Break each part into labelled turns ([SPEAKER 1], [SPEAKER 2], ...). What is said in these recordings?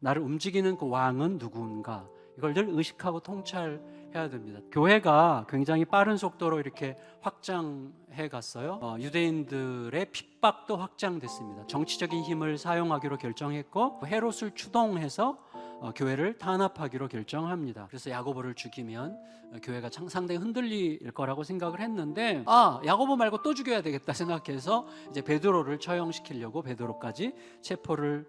[SPEAKER 1] 나를 움직이는 그 왕은 누군가, 이걸 늘 의식하고 통찰해야 됩니다. 교회가 굉장히 빠른 속도로 이렇게 확장해 갔어요. 유대인들의 핍박도 확장됐습니다. 정치적인 힘을 사용하기로 결정했고 헤롯을 추동해서 교회를 탄압하기로 결정합니다. 그래서 야고보를 죽이면 교회가 상당히 흔들릴 거라고 생각을 했는데, 야고보 말고 또 죽여야 되겠다 생각해서 이제 베드로를 처형시키려고 베드로까지 체포를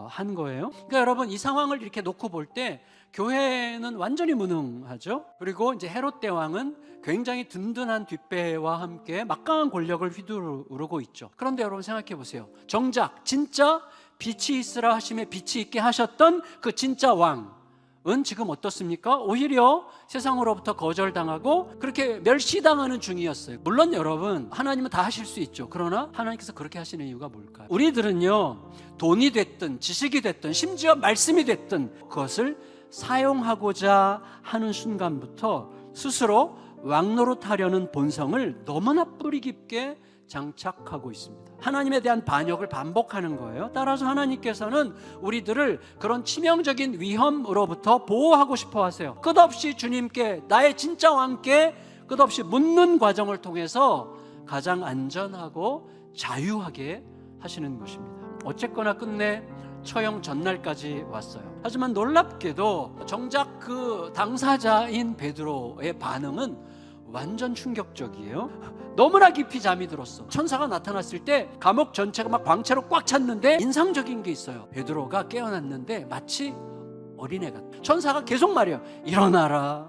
[SPEAKER 1] 한 거예요. 그러니까 여러분, 이 상황을 이렇게 놓고 볼 때 교회는 완전히 무능하죠. 그리고 이제 헤롯 대왕은 굉장히 든든한 뒷배와 함께 막강한 권력을 휘두르고 있죠. 그런데 여러분 생각해 보세요. 정작 진짜 빛이 있으라 하심에 빛이 있게 하셨던 그 진짜 왕은 지금 어떻습니까? 오히려 세상으로부터 거절당하고 그렇게 멸시당하는 중이었어요. 물론 여러분, 하나님은 다 하실 수 있죠. 그러나 하나님께서 그렇게 하시는 이유가 뭘까요? 우리들은요, 돈이 됐든 지식이 됐든 심지어 말씀이 됐든 그것을 사용하고자 하는 순간부터 스스로 왕노릇하려는 본성을 너무나 뿌리 깊게 장착하고 있습니다. 하나님에 대한 반역을 반복하는 거예요. 따라서 하나님께서는 우리들을 그런 치명적인 위험으로부터 보호하고 싶어 하세요. 끝없이 주님께, 나의 진짜 왕께 끝없이 묻는 과정을 통해서 가장 안전하고 자유하게 하시는 것입니다. 어쨌거나 끝내 처형 전날까지 왔어요. 하지만 놀랍게도 정작 그 당사자인 베드로의 반응은 완전 충격적이에요. 너무나 깊이 잠이 들었어. 천사가 나타났을 때 감옥 전체가 막 광채로 꽉 찼는데 인상적인 게 있어요. 베드로가 깨어났는데 마치 어린애 같아. 천사가 계속 말해요. 일어나라,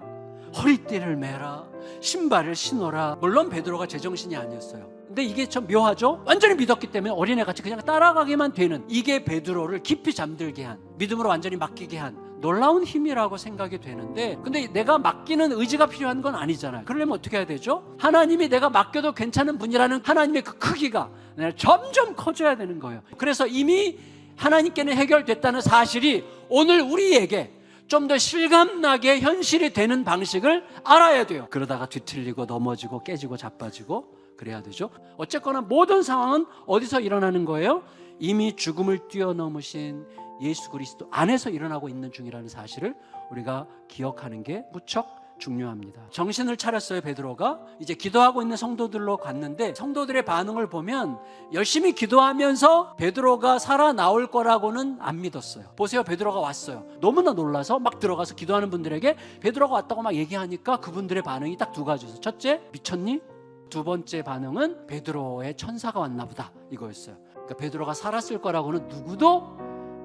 [SPEAKER 1] 허리띠를 매라, 신발을 신어라. 물론 베드로가 제정신이 아니었어요. 근데 이게 참 묘하죠? 완전히 믿었기 때문에 어린애같이 그냥 따라가기만 되는, 이게 베드로를 깊이 잠들게 한, 믿음으로 완전히 맡기게 한 놀라운 힘이라고 생각이 되는데, 근데 내가 맡기는 의지가 필요한 건 아니잖아요. 그러려면 어떻게 해야 되죠? 하나님이 내가 맡겨도 괜찮은 분이라는 하나님의 그 크기가 점점 커져야 되는 거예요. 그래서 이미 하나님께는 해결됐다는 사실이 오늘 우리에게 좀 더 실감나게 현실이 되는 방식을 알아야 돼요. 그러다가 뒤틀리고 넘어지고 깨지고 자빠지고 그래야 되죠. 어쨌거나 모든 상황은 어디서 일어나는 거예요? 이미 죽음을 뛰어넘으신 예수 그리스도 안에서 일어나고 있는 중이라는 사실을 우리가 기억하는 게 무척 중요합니다. 정신을 차렸어요. 베드로가 이제 기도하고 있는 성도들로 갔는데, 성도들의 반응을 보면 열심히 기도하면서 베드로가 살아나올 거라고는 안 믿었어요. 보세요, 베드로가 왔어요. 너무나 놀라서 막 들어가서 기도하는 분들에게 베드로가 왔다고 막 얘기하니까 그분들의 반응이 딱 두 가지였어요. 첫째, 미쳤니? 두 번째 반응은 베드로의 천사가 왔나 보다, 이거였어요. 그러니까 베드로가 살았을 거라고는 누구도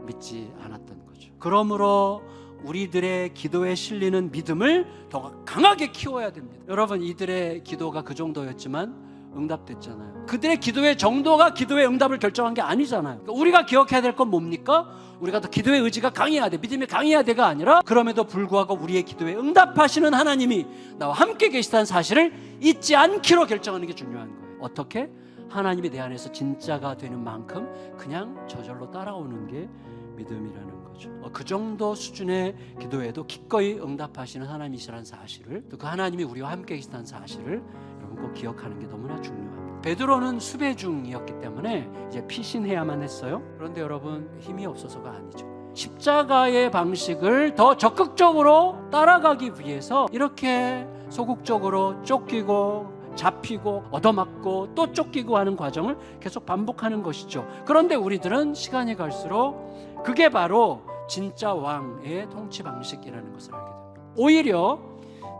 [SPEAKER 1] 믿지 않았던 거죠. 그러므로 우리들의 기도에 실리는 믿음을 더 강하게 키워야 됩니다. 여러분, 이들의 기도가 그 정도였지만 응답됐잖아요. 그들의 기도의 정도가 기도의 응답을 결정한 게 아니잖아요. 그러니까 우리가 기억해야 될 건 뭡니까? 우리가 더 기도의 의지가 강해야 돼, 믿음이 강해야 돼가 아니라, 그럼에도 불구하고 우리의 기도에 응답하시는 하나님이 나와 함께 계시다는 사실을 잊지 않기로 결정하는 게 중요한 거예요. 어떻게? 하나님이 내 안에서 진짜가 되는 만큼 그냥 저절로 따라오는 게 믿음이라는 거죠. 그 정도 수준의 기도에도 기꺼이 응답하시는 하나님이시라는 사실을, 또 그 하나님이 우리와 함께 계시다는 사실을 여러분 꼭 기억하는 게 너무나 중요합니다. 베드로는 수배 중이었기 때문에 이제 피신해야만 했어요. 그런데 여러분, 힘이 없어서가 아니죠. 십자가의 방식을 더 적극적으로 따라가기 위해서 이렇게 소극적으로 쫓기고 잡히고 얻어맞고 또 쫓기고 하는 과정을 계속 반복하는 것이죠. 그런데 우리들은 시간이 갈수록 그게 바로 진짜 왕의 통치 방식이라는 것을 알게 됩니다. 오히려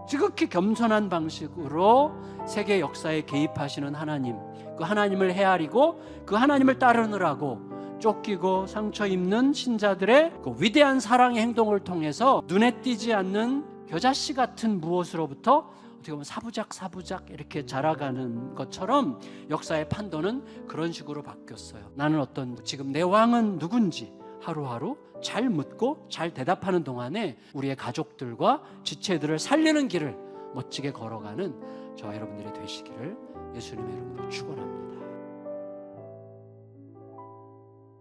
[SPEAKER 1] 지극히 겸손한 방식으로 세계 역사에 개입하시는 하나님, 그 하나님을 헤아리고 그 하나님을 따르느라고 쫓기고 상처 입는 신자들의 그 위대한 사랑의 행동을 통해서 눈에 띄지 않는 겨자씨 같은 무엇으로부터 어떻게 보면 사부작 이렇게 자라가는 것처럼 역사의 판도는 그런 식으로 바뀌었어요. 나는 지금 내 왕은 누군지 하루하루 잘 묻고 잘 대답하는 동안에 우리의 가족들과 지체들을 살리는 길을 멋지게 걸어가는 저와 여러분들이 되시기를 예수님의 이름으로 축원합니다.